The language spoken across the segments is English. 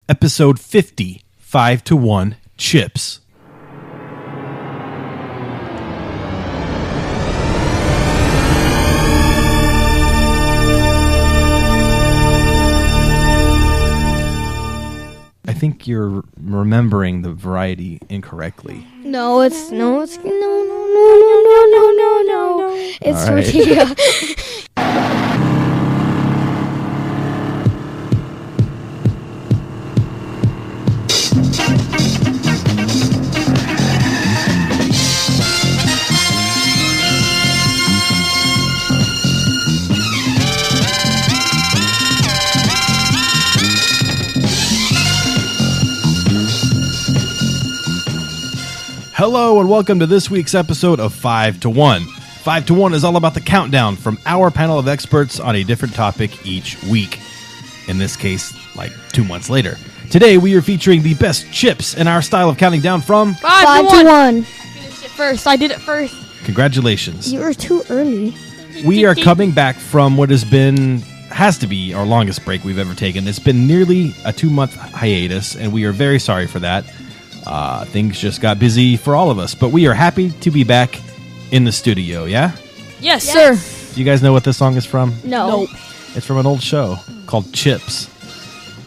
episode 50, 5-1 Chips. I think you're remembering the variety incorrectly. No. It's tortilla. Hello and welcome to this week's episode of 5-1. 5-1 is all about the countdown from our panel of experts on a different topic each week. In this case, like 2 months later. Today we are featuring the best chips in our style of counting down from 5-1. I did it first. Congratulations. You were too early. We are coming back from what has to be our longest break we've ever taken. It's been nearly a 2-month hiatus, and we are very sorry for that. Things just got busy for all of us, but we are happy to be back in the studio, yeah? Yes, sir. Do you guys know what this song is from? No. It's from an old show called Chips.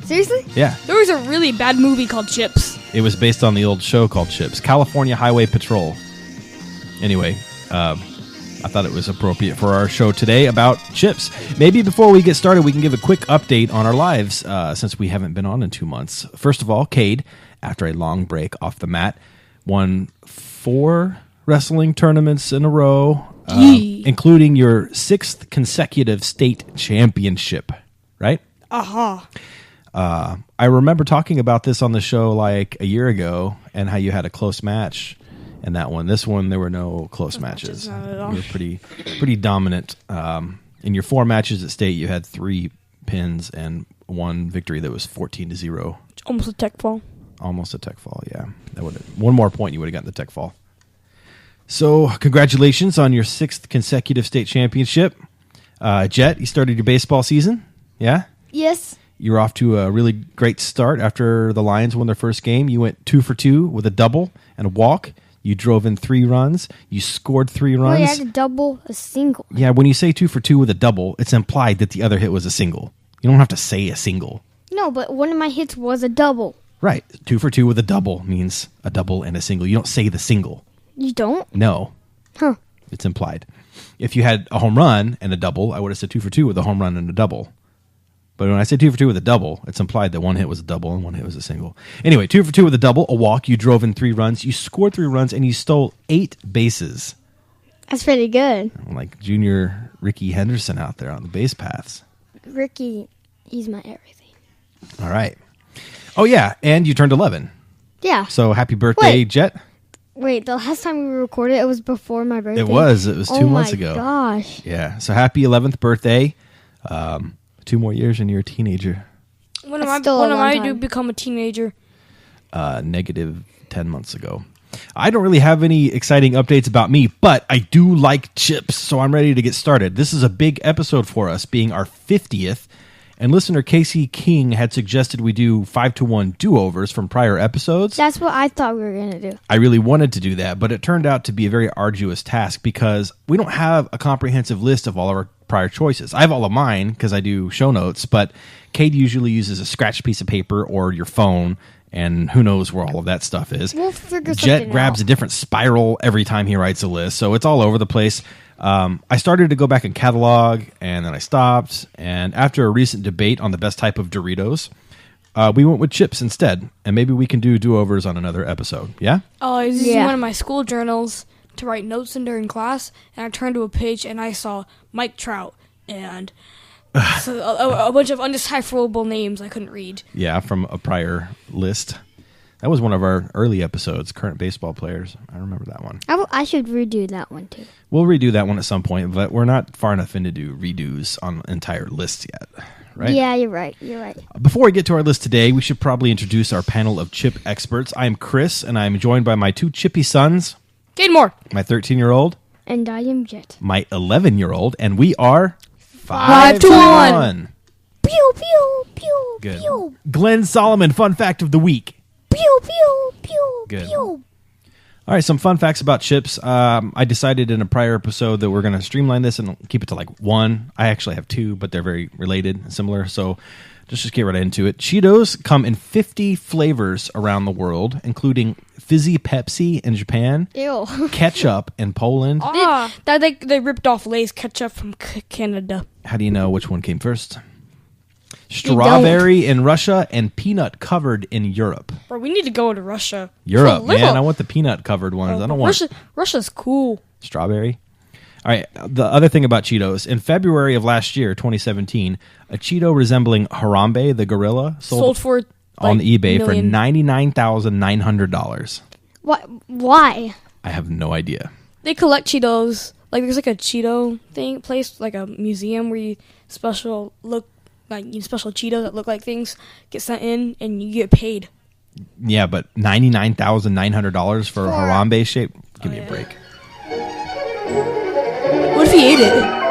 Seriously? Yeah. There was a really bad movie called Chips. It was based on the old show called Chips, California Highway Patrol. Anyway, I thought it was appropriate for our show today about chips. Maybe before we get started, we can give a quick update on our lives since we haven't been on in 2 months. First of all, Cade, after a long break off the mat, won 4 wrestling tournaments in a row, including your 6th consecutive state championship, right? Aha. I remember talking about this on the show like a year ago and how you had a close match in that one. This one, there were no close matches. Not at all. You were pretty dominant. In your 4 matches at state, you had 3 pins and 1 victory that was 14-0. Almost a tech fall. Almost a tech fall, yeah. That would one more point you would have gotten the tech fall. So, congratulations on your 6th consecutive state championship. Jet, you started your baseball season, yeah? Yes. You were off to a really great start after the Lions won their first game. You went 2 for 2 with a double and a walk. You drove in 3 runs. You scored 3 runs. Wait, I had a double, a single. Yeah, when you say 2 for 2 with a double, it's implied that the other hit was a single. You don't have to say a single. No, but one of my hits was a double. Right. 2 for 2 with a double means a double and a single. You don't say the single. You don't? No. Huh. It's implied. If you had a home run and a double, I would have said 2 for 2 with a home run and a double. But when I say 2 for 2 with a double, it's implied that 1 hit was a double and 1 hit was a single. Anyway, 2 for 2 with a double, a walk. You drove in 3 runs. You scored 3 runs, and you stole 8 bases. That's pretty good. Like junior Ricky Henderson out there on the base paths. Ricky, he's my everything. All right. Oh, yeah, and you turned 11. Yeah. So happy birthday, Jet. Wait, the last time we recorded, it was before my birthday. It was 2 months ago. Oh, my gosh. Yeah, so happy 11th birthday. 2 more years and you're a teenager. When am I to become a teenager? Negative 10 months ago. I don't really have any exciting updates about me, but I do like chips, so I'm ready to get started. This is a big episode for us, being our 50th. And listener Casey King had suggested we do 5-1 do-overs from prior episodes. That's what I thought we were going to do. I really wanted to do that, but it turned out to be a very arduous task because we don't have a comprehensive list of all of our prior choices. I have all of mine because I do show notes, but Cade usually uses a scratched piece of paper or your phone, and who knows where all of that stuff is. We'll figure something Jet grabs out. a different spiral every time he writes a list, so it's all over the place. I started to go back and catalog, and then I stopped. And after a recent debate on the best type of Doritos, we went with chips instead. And maybe we can do do-overs on another episode. Yeah? I was using one of my school journals to write notes in during class, and I turned to a page, and I saw Mike Trout and so a bunch of undecipherable names I couldn't read. Yeah, from a prior list. That was one of our early episodes, current baseball players. I remember that one. I should redo that one, too. We'll redo that one at some point, but we're not far enough in to do redos on entire lists yet, right? Yeah, you're right. Before we get to our list today, we should probably introduce our panel of chip experts. I am Chris, and I am joined by my 2 chippy sons. Cade Moore. My 13-year-old. And I am Jet. My 11-year-old, and we are 5-1. Pew! Pew pew pew Good. pew Glenn Solomon, fun fact of the week. pew pew pew Good. pew. All right, some fun facts about chips. I decided in a prior episode that we're going to streamline this and keep it to like one. I actually have two, but they're very related and similar. So just get right into it. Cheetos come in 50 flavors around the world, including fizzy Pepsi in Japan, Ew. ketchup in Poland. They ripped off Lay's ketchup from Canada. How do you know which one came first? Strawberry in Russia and peanut covered in Europe. Bro, we need to go to Russia. Europe, For little. man. I want the peanut covered ones. I don't want Russia's cool. strawberry. All right. The other thing about Cheetos, in February of last year, 2017, a Cheeto resembling Harambe the gorilla sold for on like, eBay for million. $99,900. Why? I have no idea. They collect Cheetos. Like there's like a Cheeto place, like a museum where you special Cheetos that look like things get sent in and you get paid. Yeah, but $99,900 for a Harambe shape? Give me a break. What if he ate it?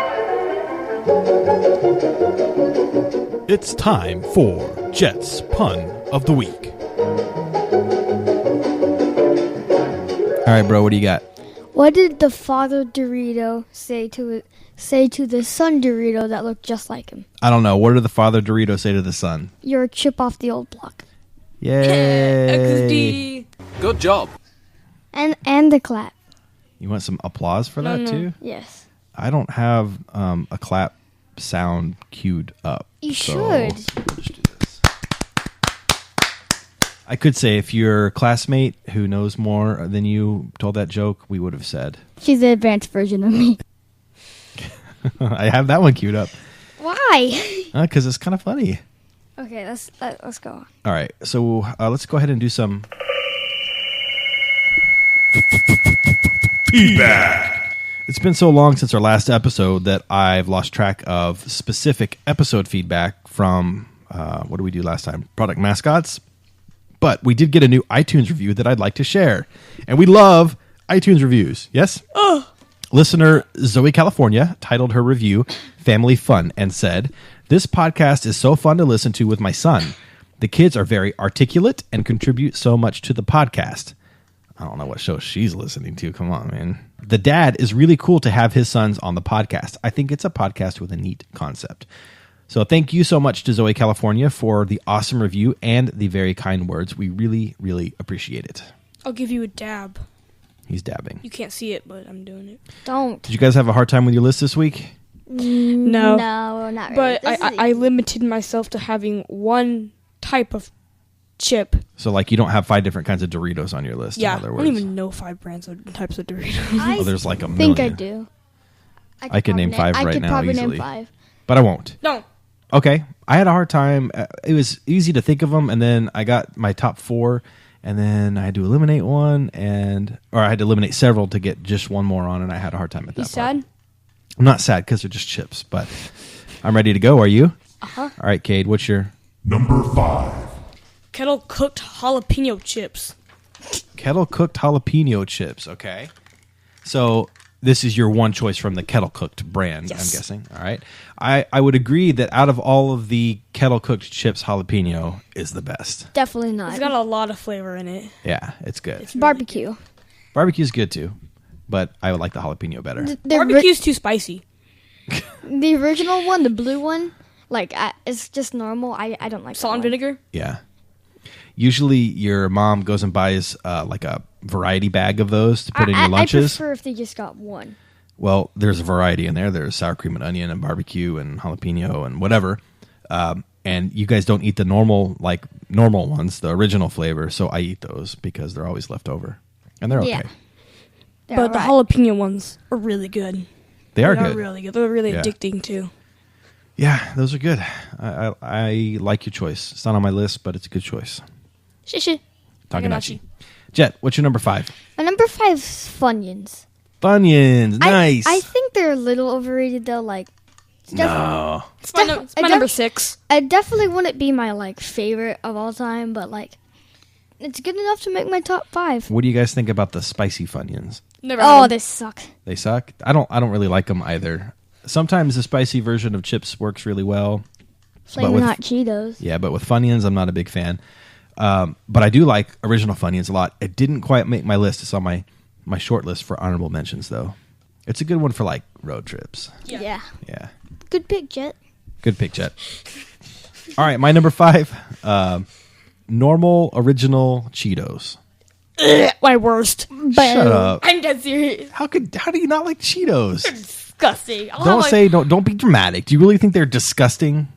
It's time for Jet's Pun of the Week. All right, bro, what do you got? What did the father Dorito say to the son Dorito that looked just like him? I don't know. What did the father Dorito say to the son? You're a chip off the old block. Yay! XD. Good job. And the clap. You want some applause for that, too? Yes. I don't have a clap sound queued up. You so should. we'll just do this. I could say if your classmate who knows more than you told that joke, we would have said. She's the advanced version of me. I have that one queued up. Why? Because it's kind of funny. Okay, let's go on. All right, so let's go ahead and do some feedback. It's been so long since our last episode that I've lost track of specific episode feedback from, what did we do last time? Product mascots. But we did get a new iTunes review that I'd like to share. And we love iTunes reviews. Yes? Listener Zoe California titled her review Family Fun and said, "This podcast is so fun to listen to with my son. The kids are very articulate and contribute so much to the podcast." I don't know what show she's listening to. Come on, man. "The dad is really cool to have his sons on the podcast. I think it's a podcast with a neat concept." So thank you so much to Zoe California for the awesome review and the very kind words. We really, really appreciate it. I'll give you a dab. He's dabbing. You can't see it, but I'm doing it. Don't. Did you guys have a hard time with your list this week? No. No, not really. But This is I limited myself to having one type of chip. So like you don't have 5 different kinds of Doritos on your list, Yeah, in I other don't words. even know 5 types of Doritos. I There's like a million. think I do. I could name 5 I right could now probably easily. name 5. But I won't. No. Okay. I had a hard time. It was easy to think of them, and then I got my top 4, and then I had to eliminate one, or I had to eliminate several to get just one more on, and I had a hard time at that You part. sad? I'm not sad because they're just chips, but I'm ready to go. Are you? Uh-huh. All right, Cade, what's your Number 5. Kettle cooked jalapeno chips. kettle cooked jalapeno chips? Okay. So this is your one choice from the kettle cooked brand, Yes. I'm guessing. All right. I would agree that out of all of the kettle cooked chips, jalapeno is the best. Definitely not. It's got a lot of flavor in it. Yeah, it's good. It's really Barbecue. Barbecue's good too, but I would like the jalapeno better. The, Barbecue's too spicy. the original one, the blue one, like it's just normal. I don't like Salt and that one. vinegar. Yeah. Usually your mom goes and buys like a variety bag of those to put in your lunches. I prefer if they just got one. Well, there's a variety in there. There's sour cream and onion and barbecue and jalapeno and whatever. And you guys don't eat the normal ones, the original flavor. So I eat those because they're always left over. And they're okay. Yeah. They're But the alright. jalapeno ones are really good. They are They good. are really good. They're really Yeah. addicting too. Yeah, those are good. I like your choice. It's not on my list, but it's a good choice. Shishi. Takanachi. Jet, what's your number 5? My number 5 is Funyuns. Funyuns. Nice. I think they're a little overrated though. Like, it's No. It's my, it's my number 6. It definitely wouldn't be my favorite of all time, but it's good enough to make my top 5. What do you guys think about the spicy Funyuns? Never Oh, had 'em. they suck. They suck. I don't really like them either. Sometimes the spicy version of chips works really well, Flaming Hot Cheetos. Yeah, but with Funyuns, I'm not a big fan. But I do like original Funyuns a lot. It didn't quite make my list. It's on my short list for honorable mentions, though. It's a good one for, like, road trips. Yeah. Yeah. Good pick, Jet. Good pick, Jet. All right, my number 5, normal original Cheetos. My worst. Shut up. I'm dead serious. How do you not like Cheetos? Disgusting. Don't be dramatic. Do you really think they're disgusting?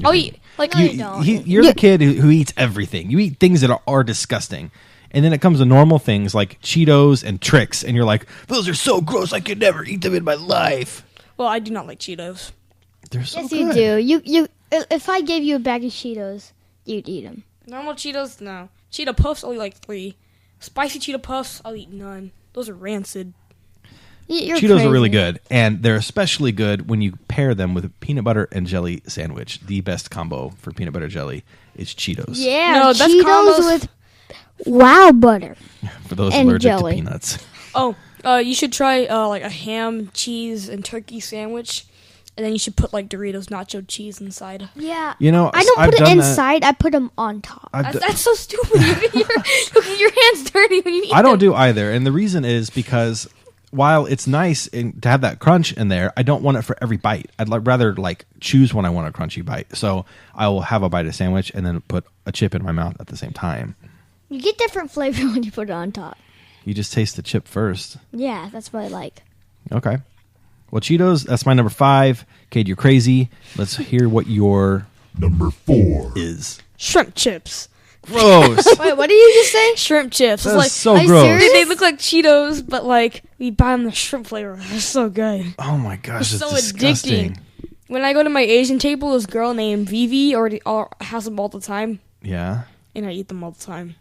I'll eat like No, you don't. You're the kid who eats everything. You eat things that are disgusting. And then it comes to normal things like Cheetos and Trix, and you're like, those are so gross, I could never eat them in my life. Well, I do not like Cheetos. They're so Yes, good. you do. You. If I gave you a bag of Cheetos, you'd eat them. Normal Cheetos, no. Cheeto Puffs, I'll eat like 3. Spicy Cheeto Puffs, I'll eat none. Those are rancid. You're Cheetos crazy. are really good, and they're especially good when you pair them with a peanut butter and jelly sandwich. The best combo for peanut butter jelly is Cheetos. Yeah, No, that's Cheetos combos- with wow butter. For those And allergic jelly. to peanuts. Oh, you should try like a ham, cheese, and turkey sandwich. And then you should put like Doritos nacho cheese inside. Yeah. You know, I don't I've put it done that. inside. I put them on top. That's so stupid. You get your hands dirty when you eat I don't them. do either, and the reason is because while it's nice to have that crunch in there, I don't want it for every bite. I'd rather like choose when I want a crunchy bite. So I will have a bite of sandwich and then put a chip in my mouth at the same time. You get different flavor when you put it on top. You just taste the chip first. Yeah, that's what I like. Okay. Well, Cheetos, that's my number 5. Cade, you're crazy. Let's hear what your Number 4. is. Shrimp chips. Gross. Wait, what did you just say? Shrimp chips. That's It's like so are you gross. serious? they look like Cheetos, but like we buy them the shrimp flavor. They're so good. Oh my gosh, It's it's so disgusting. addicting. When I go to my Asian table, this girl named Vivi already has them all the time, Yeah. and I eat them all the time.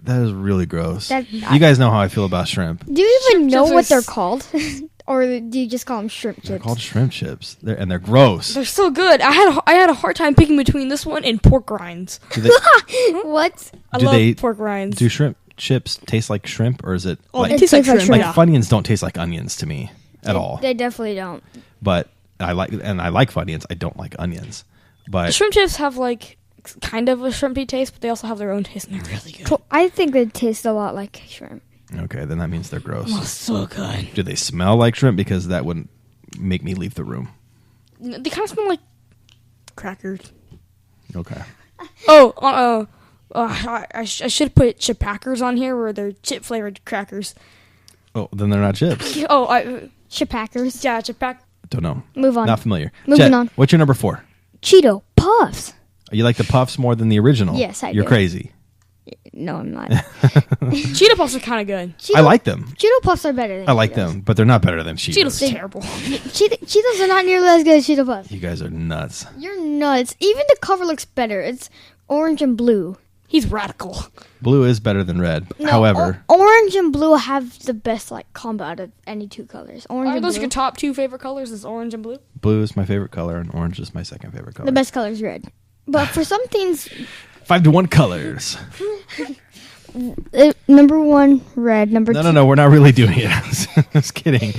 That is really gross. That- You guys know how I feel about shrimp. Do you even Shrimp know chips what are they're s- called? Or do you just call them shrimp They're chips? called shrimp chips. They're gross. They're so good. I had a hard time picking between this one and pork rinds. Do, they, What? I Do love they- pork rinds. do shrimp chips taste like shrimp, or is it Oh, like they taste like shrimp. like Yeah. Funyuns don't taste like onions to me at all? They definitely don't. But I like Funyuns. I don't like onions. But Shrimp chips have like kind of a shrimpy taste, but they also have their own taste, and they're really good. I think they taste a lot like shrimp. okay, then that means they're gross. Oh, so good. Do they smell like shrimp? Because that wouldn't make me leave the room. They kind of smell like crackers. Okay. Oh, I should put chip packers on here, where they're chip flavored crackers. Oh, then they're not chips. Oh, Chipackers. yeah, chip pack. Don't know. Move on. Not familiar. Moving Jet, on. What's your number 4? Cheeto Puffs. You like the puffs more than the original? Yes, I You're do. crazy. No, I'm not. Cheetah puffs are kind of good. Cheeto, I like them. Cheeto Puffs are better than I like Cheetos. them, but they're not better than Cheetos. Cheetos are terrible. Cheetos are not nearly as good as Cheeto Puffs. You guys are nuts. You're nuts. Even the cover looks better. It's orange and blue. He's radical. Blue is better than red. No, However, orange and blue have the best like combo out of any two colors. Orange Are and those blue. your top 2 favorite colors? Is orange and blue? blue is my favorite color, and orange is my second favorite color. The best color is red. But for some things, 5-to-1 colors. number 1 red, number 2. No, we're not really doing it. I was kidding.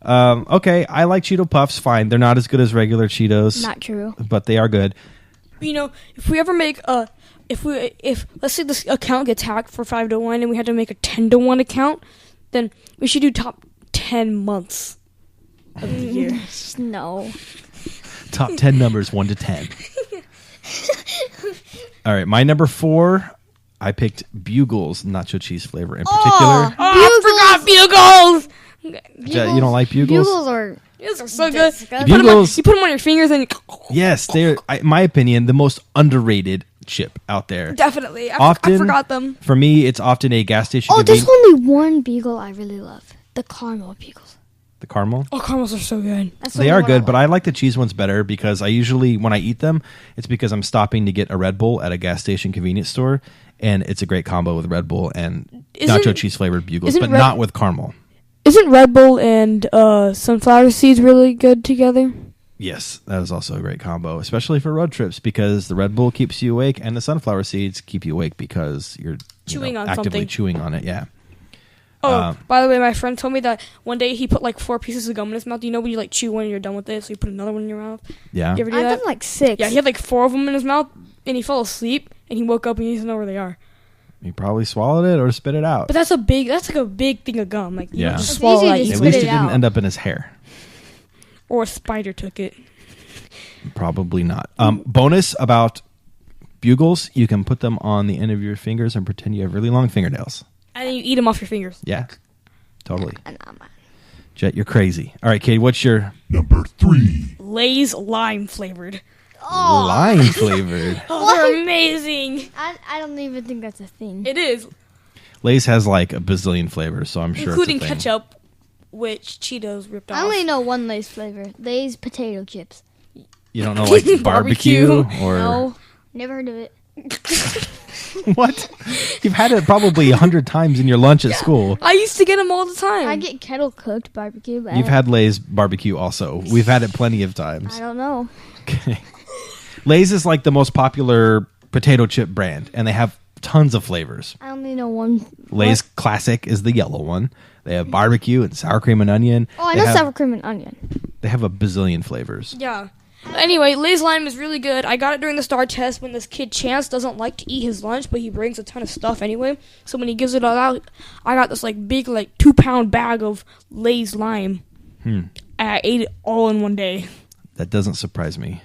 Okay, I like Cheeto Puffs. Fine, they're not as good as regular Cheetos, Not true. but they are good. You know, if we ever make if let's say this account gets hacked for 5-to-1 and we had to make a 10-to-1 account, then we should do top 10 months of the year. No. Top 10 numbers, 1 to 10. All right, my number 4, I picked Bugles nacho cheese flavor in particular. I forgot Bugles! Jet, you don't like Bugles? Bugles are These are so good. disgusting. Bugles- You put them on your fingers and Yes, they're, in my opinion, the most underrated chip out there. definitely. I Often, forgot them. For me, it's often a gas station. Oh, there's convenience- only one Beagle I really love. The caramel Beagles. the caramel. Oh, caramels are so good. That's They are good, but I like the cheese ones better because I usually, when I eat them, it's because I'm stopping to get a Red Bull at a gas station convenience store, and it's a great combo with Red Bull and nacho cheese flavored Bugles, isn't but Red- not with caramel. Isn't Red Bull and sunflower seeds really good together? Yes, that is also a great combo, especially for road trips because the Red Bull keeps you awake and the sunflower seeds keep you awake because you're Chewing on actively something. chewing on it. Yeah. Oh, by the way, my friend told me that one day he put like 4 pieces of gum in his mouth. You know when you like chew one and you're done with it, so you put another one in your mouth? Yeah. You ever do I've that? done like 6. Yeah, he had like 4 of them in his mouth, and he fell asleep, and he woke up and he doesn't know where they are. He probably swallowed it or spit it out. But that's like a big thing of gum. Like, you Yeah. don't just It's swallow easy that. to You At spit least it it didn't out. end up in his hair. Or a spider took it. Probably not. Bonus about bugles, you can put them on the end of your fingers and pretend you have really long fingernails. And then you eat them off your fingers. Yeah, totally. And Jet, you're crazy. All right, Kate, what's your Number 3. Lay's lime flavored. lime flavored? Oh, they're amazing. I don't even think that's a thing. It is. Lay's has like a bazillion flavors, so I'm sure Including it's a thing. ketchup, which Cheetos ripped off. I only know one Lay's flavor. Lay's potato chips. You don't know like barbecue or No, never heard of it. what? You've had it probably 100 times in your lunch at school. I used to get them all the time. I get kettle cooked barbecue, but You've had Lay's barbecue also. We've had it plenty of I times. don't know. Okay. Lay's is like the most popular potato chip brand, and they have tons of flavors. I only know one. Lay's Classic is the yellow one. They have barbecue and sour cream and onion. Oh, I They know have- sour cream and onion. They have a bazillion flavors. Yeah. Anyway, Lay's lime is really good. I got it during the STAR test when this kid Chance doesn't like to eat his lunch, but he brings a ton of stuff anyway. So when he gives it all out, I got this like big 2-pound bag of Lay's lime. And I ate it all in one day. That doesn't surprise me.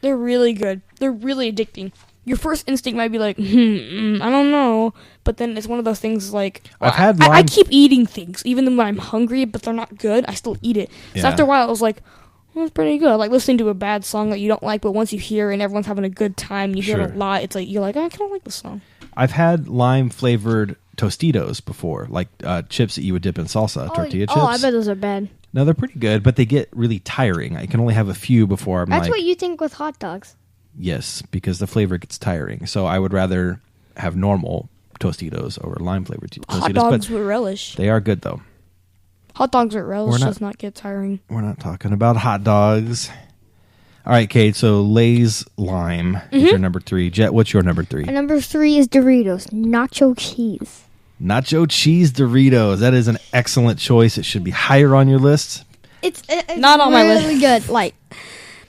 They're really good. They're really addicting. Your first instinct might be like, I don't know. But then it's one of those things like, I've had I lime- keep eating things. Even when I'm hungry, but they're not good, I still eat it. So Yeah. after a while, I was like, well, it's pretty good. Like listening to a bad song that you don't like, but once you hear it and everyone's having a good time, you hear it Sure. a lot, it's like, you're like, I kind of like this song. I've had lime flavored Tostitos before, like chips that you would dip in salsa, tortilla chips. Oh, I bet those are bad. No, they're pretty good, but they get really tiring. I can only have a few before I'm That's like, what you think with hot dogs. yes, because the flavor gets tiring. So I would rather have normal Tostitos over lime flavored Tostitos. Hot dogs but with relish. they are good though. Hot dogs with relish We're not- does not get tiring. We're not talking about hot dogs. All right, Kate. So Lay's lime is your number 3. Jet, what's your number 3? And number 3 is Doritos nacho cheese. Nacho cheese Doritos. That is an excellent choice. It should be higher on your list. It's Not on my list. really good. Like,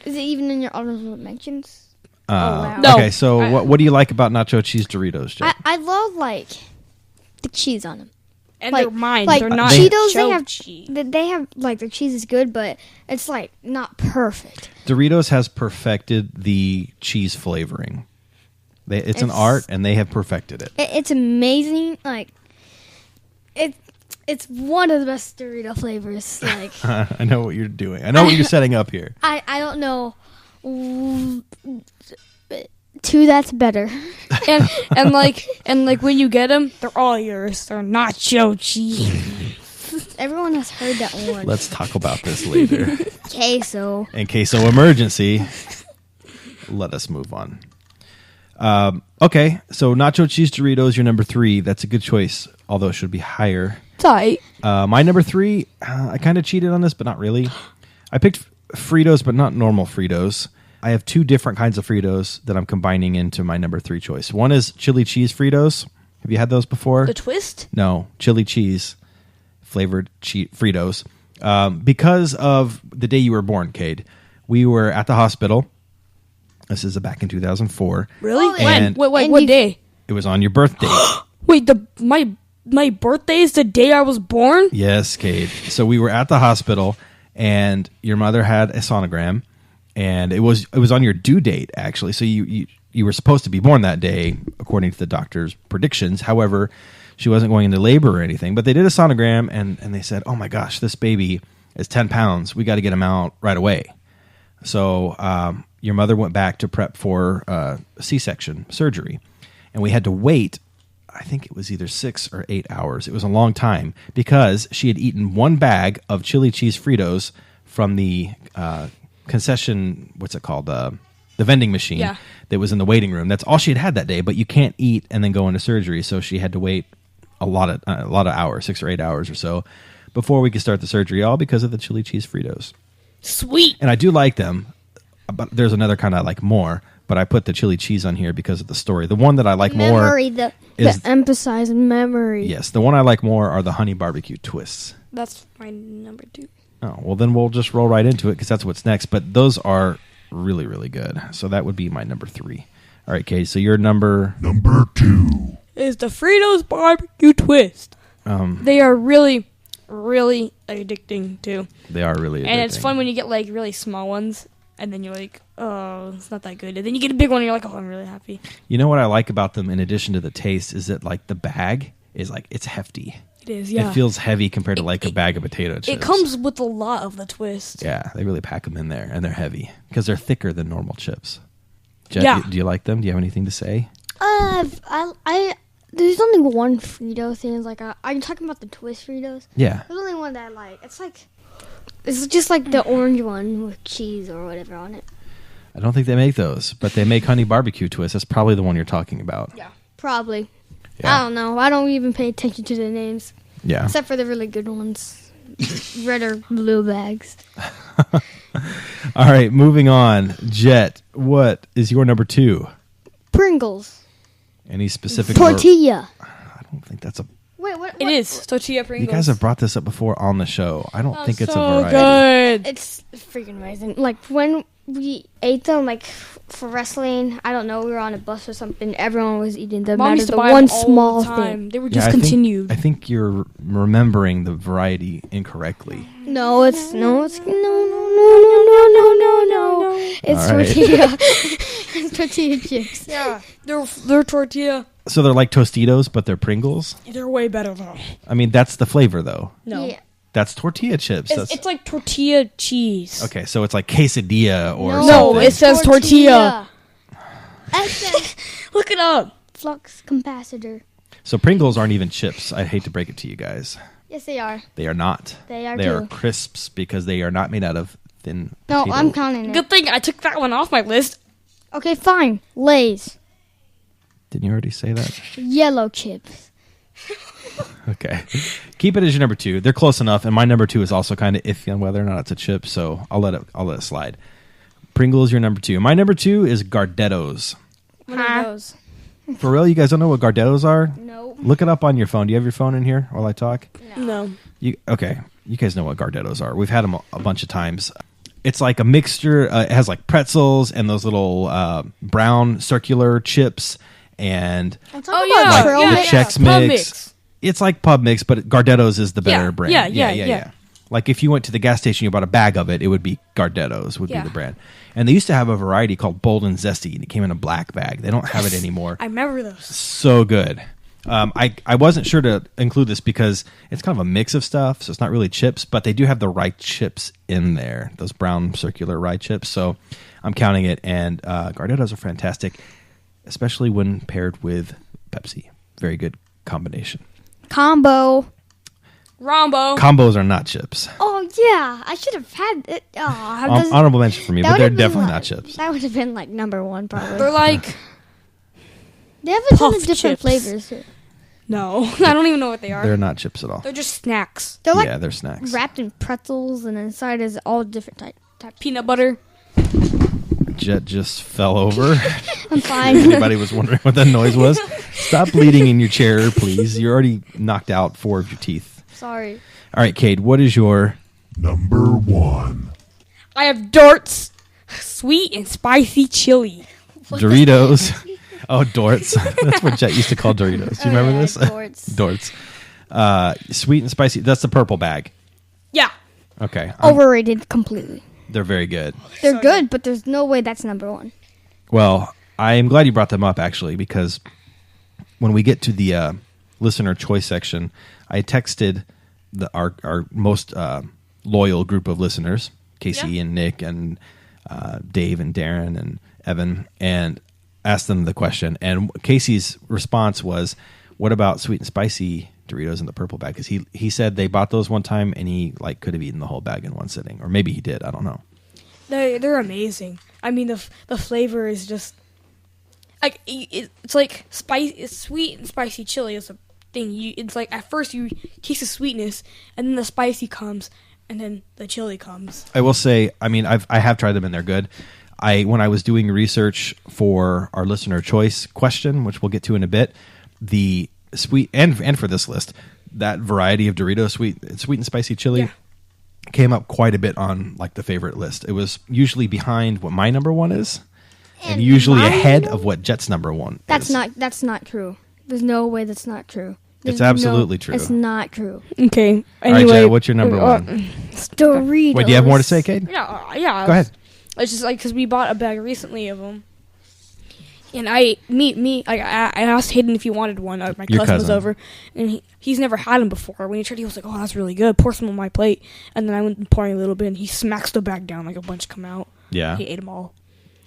is it even in your honorable mentions? wow. No. Okay, so what do you like about nacho cheese Doritos, Jet? I love like the cheese on them. And Like- they're mine. like they're not Cheetos, show they have cheese. they have like their cheese is good, but it's like not perfect. Doritos has perfected the cheese flavoring. It's an It's- art, and they have perfected it. It's amazing. Like it's one of the best Dorito flavors. Like I know what you're doing. I know what you're setting up here. I don't know. 2 that's better. and like when you get them, they're all yours. They're nacho cheese. Everyone has heard that one. Let's talk about this later. Queso. In case of emergency, let us move on. Okay, so nacho cheese Doritos, your number 3. That's a good choice, although it should be higher. Tight. My number 3, I kind of cheated on this, but not really. I picked Fritos, but not normal Fritos. I have 2 different kinds of Fritos that I'm combining into my number 3 choice. One is chili cheese Fritos. Have you had those before? The twist? No, chili cheese flavored Fritos. Because of the day you were born, Cade, we were at the hospital. This is back in 2004. Really? Oh, When? and- Wait, and what you- day? It was on your birthday. Wait, my birthday is the day I was born? Yes, Cade. So we were at the hospital, and your mother had a sonogram, and it was on your due date actually. So you were supposed to be born that day according to the doctor's predictions. However, she wasn't going into labor or anything. But they did a sonogram, and they said, "Oh my gosh, this baby is 10 pounds. We got to get him out right away." So your mother went back to prep for C-section surgery, and we had to wait. I think it was either 6 or 8 hours. It was a long time because she had eaten 1 bag of chili cheese Fritos from the concession. What's it called? The vending machine Yeah. that was in the waiting room. That's all she had that day. But you can't eat and then go into surgery, so she had to wait a lot of hours, 6 or 8 hours or so, before we could start the surgery. All because of the chili cheese Fritos. Sweet. And I do like them, but there's another kind I like more. but I put the chili cheese on here because of the story. The one that I like Memory, more the emphasize memory. Yes, the one I like more are the honey barbecue twists. That's my number 2. Oh, well then we'll just roll right into it because that's what's next. But those are really, really good. So that would be my number 3. All right, Kate, so your number 2 is the Fritos barbecue twist. They are really, really addicting too. They are really addicting. And it's fun when you get like really small ones, and then you're like, oh, it's not that good. And then you get a big one, and you're like, oh, I'm really happy. You know what I like about them in addition to the taste is that like the bag is like, it's hefty. It is, yeah. It feels heavy compared to like a bag of potato chips. It comes with a lot of the twist. Yeah, they really pack them in there, and they're heavy because they're thicker than normal chips. Jet, Yeah. do you like them? Do you have anything to say? There's only one Frito thing. Like, are you talking about the twist Fritos? Yeah. There's only one that I like. It's just like the orange one with cheese or whatever on it. I don't think they make those, but they make honey barbecue twists. That's probably the one you're talking about. Yeah. Probably. Yeah. I don't know. I don't even pay attention to the names. Yeah. Except for the really good ones. Red or blue bags. All right, moving on. Jet, what is your number 2? Pringles. Any specific Tortilla. I don't think that's a. Wait, what? It is tortilla Pringles. You guys have brought this up before on the show. I don't think it's a so variety. good. It's freaking amazing. Like, when we ate them, like, for wrestling, I don't know, we were on a bus or something, everyone was eating them. Mom Out used of to the buy one them all small the time. thing. They were Yeah, discontinued. I think you're remembering the variety incorrectly. No. It's no. It's All right. tortilla. It's tortilla chips. Yeah, they're tortilla. So they're like Tostitos, but they're Pringles? They're way better though. I mean, that's the flavor, though. No, Yeah. That's tortilla chips. it's like tortilla cheese. Okay, so it's like quesadilla or No, something. it says tortilla. It says Look it up. flux capacitor. So Pringles aren't even chips. I hate to break it to you guys. Yes, they are. They are not. They are They too. are crisps because they are not made out of thin No, potato. I'm counting it. Good thing I took that one off my list. Okay, fine. Lay's. Didn't you already say that? Yellow chips. Okay. Keep it as your number 2. They're close enough, and my number 2 is also kind of iffy on whether or not it's a chip, so I'll let it slide. Pringles, your number 2. My number 2 is Gardettos. One of those. For real, you guys don't know what Gardettos are? No. Look it up on your phone. Do you have your phone in here while I talk? No. Okay, you guys know what Gardettos are. We've had them a bunch of times. It's like a mixture. It has like pretzels and those little brown circular chips and I'm talking Oh, about yeah. trail the mix. Chex Pub Mix. Mix. It's like Pub Mix, but Gardettos is the better Yeah, brand. yeah. Like if you went to the gas station, you bought a bag of it, it would be Gardettos would be Yeah. the brand. And they used to have a variety called Bold and Zesty, and it came in a black bag. They don't have it anymore. I remember those. So good. I wasn't sure to include this because it's kind of a mix of stuff, so it's not really chips, but they do have the rye chips in there, those brown circular rye chips. So I'm counting it, and Gardettos are fantastic, especially when paired with Pepsi. Very good combination. Combo. Rombo. Combos are not chips. Oh, yeah. I should have had it. Oh, Honorable mention for me, that but would they're have been definitely like- not chips. That would have been like number 1 probably. They're like They have a ton of puff different chips. flavors. no. I don't even know what they are. They're not chips at all. They're just snacks. They're like Yeah, they're snacks. wrapped in pretzels, and inside is all different type. Peanut butter. Jet just fell over. I'm fine. Anybody was wondering what that noise was? Stop bleeding in your chair, please. You're already knocked out 4 of your teeth. Sorry. All right, Cade, what is your... Number 1. I have Dorts, sweet and spicy chili. Doritos. Oh, Dorts. That's what Jet used to call Doritos. Do you remember this? Dorts. Dorts. Sweet and spicy. That's the purple bag. Yeah. Okay. Overrated completely. They're very good. They're So good, but there's no way that's number 1. Well, I am glad you brought them up, actually, because when we get to the listener choice section, I texted our most loyal group of listeners, Casey Yeah. and Nick and Dave and Darren and Evan, and asked them the question. And Casey's response was, what about sweet and spicy Doritos in the purple bag? Because he said they bought those one time and he could have eaten the whole bag in one sitting. Or maybe he did. I don't know. They're amazing. I mean, the flavor is just like it's like spice. It's sweet and spicy chili is a thing. It's like at first you taste the sweetness, and then the spicy comes, and then the chili comes. I will say, I mean, I have tried them and they're good. When I was doing research for our listener choice question, which we'll get to in a bit, the sweet and for this list, that variety of Doritos, sweet and spicy chili, came up quite a bit on like the favorite list. It was usually behind what my number one is, and usually ahead of what Jet's number one That's is. That's not true. There's no way that's not true. It's absolutely true. It's not true. Okay. All right, Jet, what's your number one? Doritos. Wait, do you have more to say, Cade? Yeah. Go ahead. It's just like because we bought a bag recently of them, and I asked Hayden if he wanted one. My cousin was over, and he's never had them before. When he tried, he was like, "Oh, that's really good. Pour some on my plate." And then I went and pouring a little bit, and he smacks the bag down like a bunch come out. Yeah, he ate them all,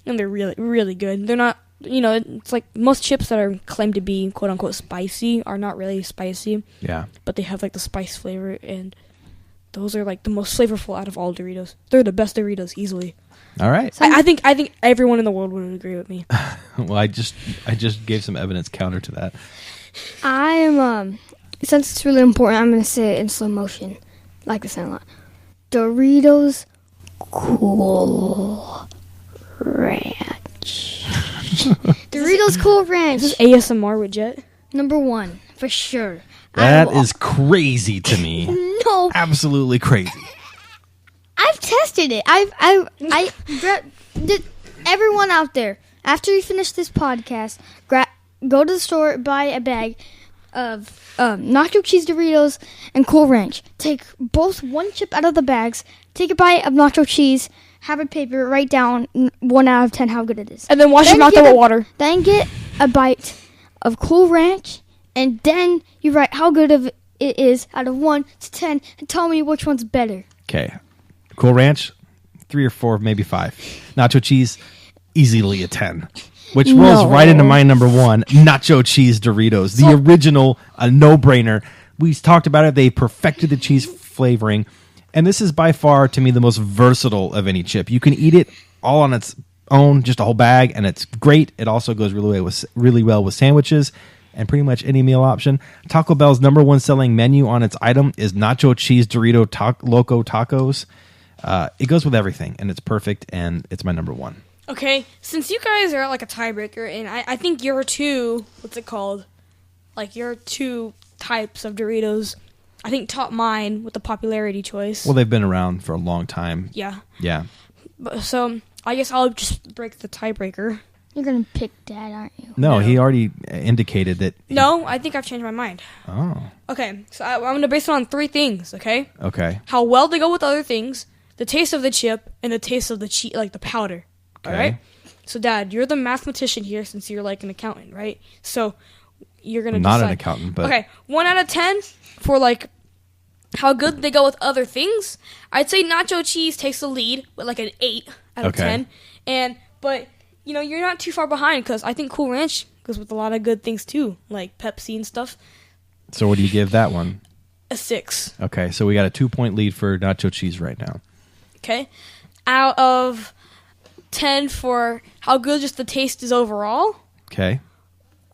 and they're really, really good. They're not, it's like most chips that are claimed to be quote unquote spicy are not really spicy. Yeah, but they have like the spice flavor, and those are like the most flavorful out of all Doritos. They're the best Doritos easily. All right. I think everyone in the world would agree with me. Well, I just gave some evidence counter to that. I am since it's really important, I'm gonna say it in slow motion. I like the sound a lot. Doritos Cool Ranch. Doritos Cool Ranch. This is ASMR with Jet. Number one for sure. That is crazy to me. No, Absolutely crazy. I've tested it. Everyone out there, after you finish this podcast, go to the store, buy a bag of nacho cheese Doritos and Cool Ranch. Take both one chip out of the bags, take a bite of nacho cheese, have a paper, write down 1 out of 10 how good it is. And then wash your mouth out with water. Then get a bite of Cool Ranch, and then you write how good of it is out of 1 to 10 and tell me which one's better. Okay. Cool Ranch, 3 or 4, maybe 5. Nacho cheese, easily a 10. Which rolls right into my number one, nacho cheese Doritos. The original, a no-brainer. We talked about it. They perfected the cheese flavoring. And this is by far, to me, the most versatile of any chip. You can eat it all on its own, just a whole bag, and it's great. It also goes really well with sandwiches and pretty much any meal option. Taco Bell's number one selling menu on its item is nacho cheese Dorito Loco Tacos. It goes with everything, and it's perfect, and it's my number one. Okay, since you guys are like a tiebreaker, and I think your two, what's it called? Like your two types of Doritos, I think top mine with the popularity choice. Well, they've been around for a long time. Yeah. Yeah. So I guess I'll just break the tiebreaker. You're going to pick Dad, aren't you? No, he already indicated that. No, I think I've changed my mind. Oh. Okay, so I'm going to base it on 3 things, okay? Okay. How well they go with other things, the taste of the chip, and the taste of the like the powder. Okay. All right? So, Dad, you're the mathematician here since you're like an accountant, right? So, you're going to decide. Not an accountant, but... Okay, 1 out of 10 for like how good they go with other things. I'd say nacho cheese takes the lead with like an 8 out of 10. But, you're not too far behind because I think Cool Ranch goes with a lot of good things too, like Pepsi and stuff. So what do you give that one? A 6. Okay, so we got a 2-point lead for nacho cheese right now. Okay. Out of 10 for how good just the taste is overall. Okay.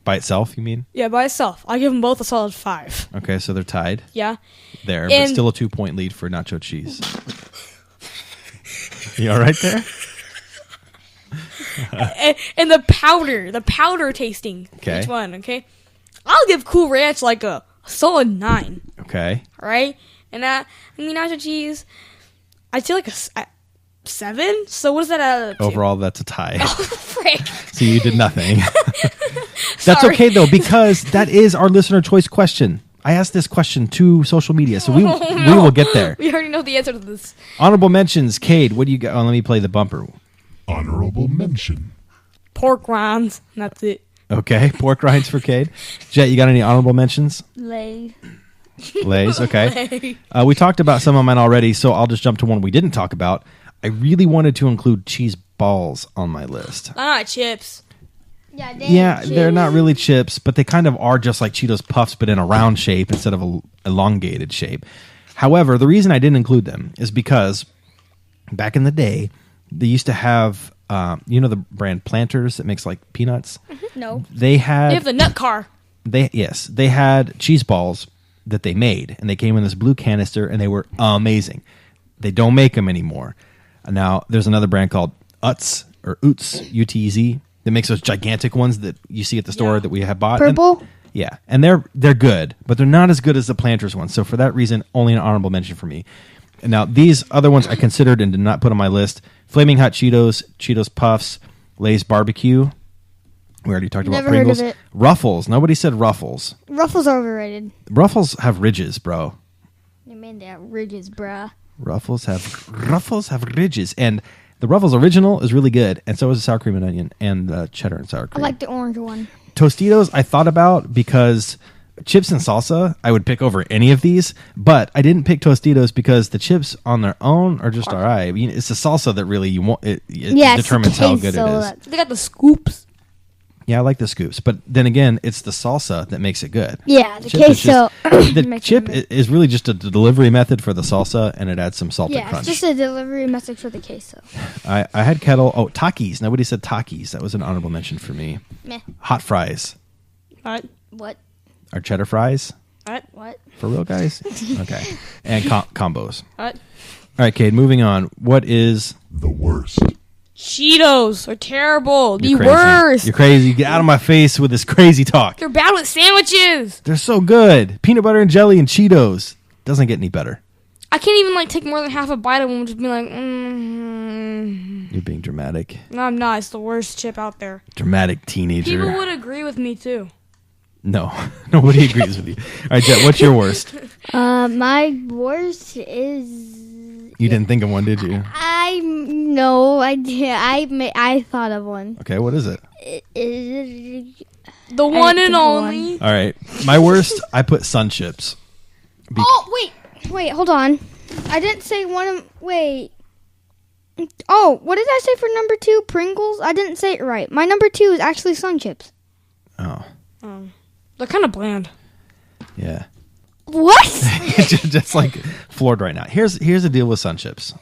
By itself, you mean? Yeah, by itself. I give them both a solid 5. Okay, so they're tied. Yeah. There, but And- still a 2-point lead for nacho cheese. You all right there? And the powder tasting. Okay. Each one, okay? I'll give Cool Ranch like a solid 9. Okay. All right? And nacho cheese, I'd say like a 7. So what is that out of 10? Overall, that's a tie. Oh, frick. So you did nothing. That's Sorry. okay, though, because that is our listener choice question. I asked this question to social media, so we will get there. We already know the answer to this. Honorable mentions, Cade, what do you got? Oh, let me play the bumper. Honorable mention. Pork rinds. That's it. Okay, pork rinds for Cade. Jet, you got any honorable mentions? Lay's. Lay's, okay. We talked about some of mine already, so I'll just jump to one we didn't talk about. I really wanted to include cheese balls on my list. Not chips. Yeah, They're not really chips, but they kind of are just like Cheetos Puffs, but in a round shape instead of a elongated shape. However, the reason I didn't include them is because back in the day, they used to have, the brand Planters that makes like peanuts? No. They had... They have the nut car. They had cheese balls that they made, and they came in this blue canister, and they were amazing. They don't make them anymore. Now, there's another brand called Utz, or Utz, UTZ, that makes those gigantic ones that you see at the store that we have bought. Purple? Yeah, and they're good, but they're not as good as the Planters ones. So for that reason, only an honorable mention for me. And now these other ones I considered and did not put on my list: Flaming Hot Cheetos, Cheetos Puffs, Lay's Barbecue. We already talked about Never Pringles. heard of it. Ruffles. Nobody said Ruffles. Ruffles are overrated. Ruffles have ridges, bro. You mean they have ridges, bruh. Ruffles have ridges, and the Ruffles original is really good, and so is the sour cream and onion and the cheddar and sour I cream. like the orange one. Tostitos I thought about because chips and salsa I would pick over any of these, but I didn't pick Tostitos because the chips on their own are just all right. I mean, it's the salsa that really you want. It determines how good it is. They got the scoops. Yeah, I like the scoops, but then again, it's the salsa that makes it good. Yeah, the Chip is queso. the makes chip it is really just a delivery method for the salsa, and it adds some salt and Yeah, crunch. it's just a delivery message for the queso. I had kettle. Oh, Takis. Nobody said Takis. That was an honorable mention for me. Meh. Hot fries. What? Are cheddar fries What? for real, guys? Okay. And combos. What? All right, Cade, moving on. What is... The worst. Cheetos are terrible. You're The crazy. worst. You're crazy. Get out of my face with this crazy talk. They're bad with sandwiches. They're so good. Peanut butter and jelly and Cheetos. Doesn't get any better. I can't even take more than half a bite of them and just be like, You're being dramatic. No, I'm not. It's the worst chip out there. Dramatic teenager. People would agree with me too. No. Nobody agrees with you. All right, Jet, what's your worst? My worst is... You didn't think of one, did you? I thought of one. Okay, what is it? The one and think of only. All right. My worst, I put Sun Chips. Wait, hold on. I didn't say one of... Wait. Oh, what did I say for number 2? Pringles? I didn't say it right. My number 2 is actually Sun Chips. Oh, They're kind of bland. yeah. What? Just like floored right now. Here's the deal with Sun Chips.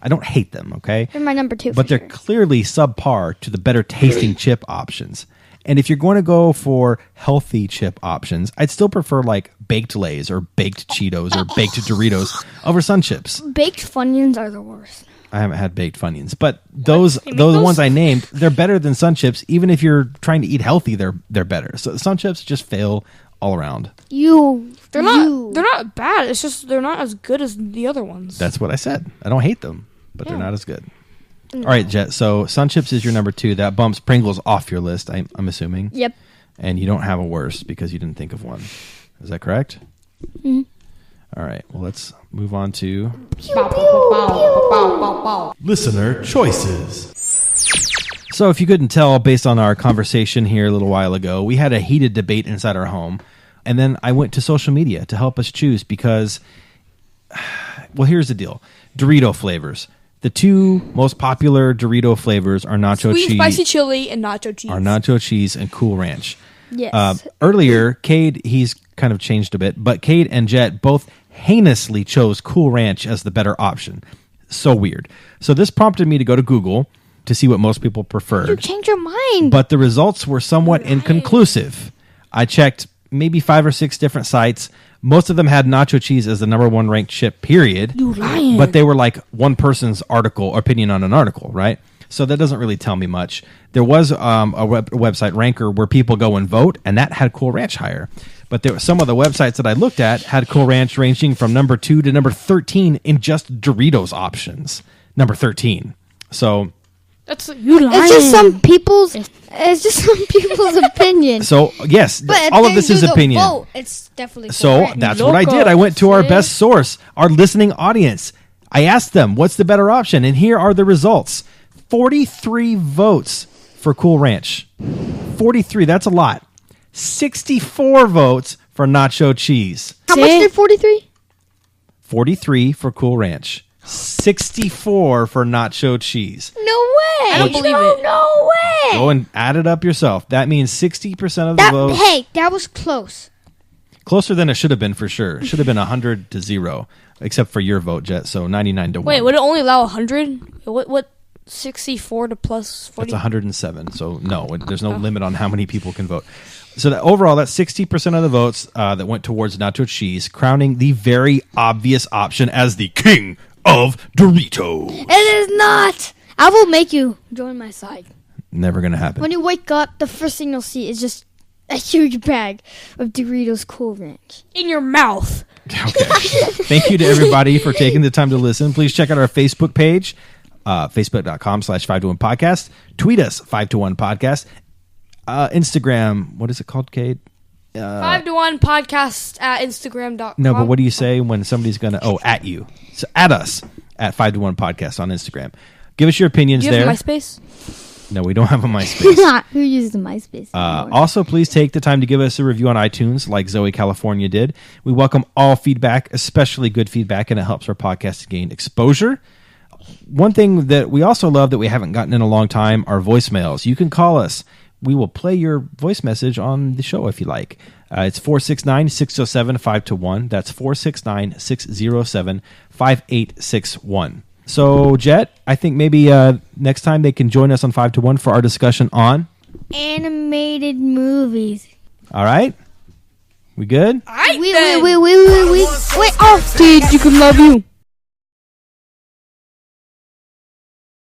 I don't hate them, okay? They're my number 2. But they're clearly subpar to the better tasting chip options. And if you're going to go for healthy chip options, I'd still prefer like baked Lay's or baked Cheetos or baked Doritos over Sun Chips. Baked Funyuns are the worst. I haven't had baked Funyuns, but those those? ones I named, they're better than Sun Chips. Even if you're trying to eat healthy, they're better. So Sun Chips just fail all around. They're not bad. It's just they're not as good as the other ones. That's what I said. I don't hate them, but they're not as good. All right, Jet. So Sun Chips is your number 2. That bumps Pringles off your list, I'm assuming. Yep. And you don't have a worst because you didn't think of one. Is that correct? Mm-hmm. All right. Well, let's move on to Listener choices. So if you couldn't tell based on our conversation here a little while ago, we had a heated debate inside our home. And then I went to social media to help us choose because, well, here's the deal. Dorito flavors. The 2 most popular Dorito flavors are nacho Sweet cheese. spicy chili and nacho cheese. Are nacho cheese and Cool Ranch. Yes. Earlier, Cade, he's kind of changed a bit, but Cade and Jet both heinously chose Cool Ranch as the better option. So weird. So this prompted me to go to Google to see what most people preferred. You changed your mind. But the results were somewhat inconclusive. I checked maybe 5 or 6 different sites. Most of them had nacho cheese as the number 1 ranked chip, period. You lying. But they were like one person's article or opinion on an article, right? So that doesn't really tell me much. There was a website, Ranker, where people go and vote, and that had Cool Ranch higher. But there were some of the websites that I looked at had Cool Ranch ranging from number 2 to number 13 in just Doritos options. Number 13. So... That's you lying. It's just some people's opinion. So, yes, But all of if this they is do the opinion. vote, it's definitely So correct. that's what I did. I went to our best source, our listening audience. I asked them, what's the better option? And here are the results. 43 votes for Cool Ranch. 43, that's a lot. 64 votes for nacho cheese. How much did 43? 43 for Cool Ranch. 64 for nacho cheese. No way. I don't believe it. No way. Go and add it up yourself. That means 60% of the votes. Hey, that was close. Closer than it should have been for sure. It should have been 100-0, except for your vote, Jet. So 99-1. Wait, would it only allow 100? What 64 to plus 40? That's 107. So no, there's no limit on how many people can vote. So that overall, that's 60% of the votes that went towards nacho cheese, crowning the very obvious option as the king of Dorito. It is not. I will make you join my side. Never going to happen. When you wake up, the first thing you'll see is just a huge bag of Doritos Cool Ranch. In your mouth. Okay. Thank you to everybody for taking the time to listen. Please check out our Facebook page, facebook.com/5to1podcast. Tweet us, 5to1podcast. Instagram, what is it called, Kate? 5to1 podcast at Instagram.com. No, but what do you say when somebody's going to... Oh, at you. So at us, at 5to1 podcast on Instagram. Give us your opinions Do you there. have MySpace? No, we don't have a MySpace. Who uses the MySpace anymore? Also, please take the time to give us a review on iTunes like Zoe California did. We welcome all feedback, especially good feedback, and it helps our podcast to gain exposure. One thing that we also love that we haven't gotten in a long time are voicemails. You can call us. We will play your voice message on the show if you like. It's 469-607-5to1. That's 469-607-5861. So, Jet, I think maybe next time they can join us on 5to1 for our discussion on animated movies. All right? We good? All right, Wait. then. Wait. Oh, Dude, you can love you.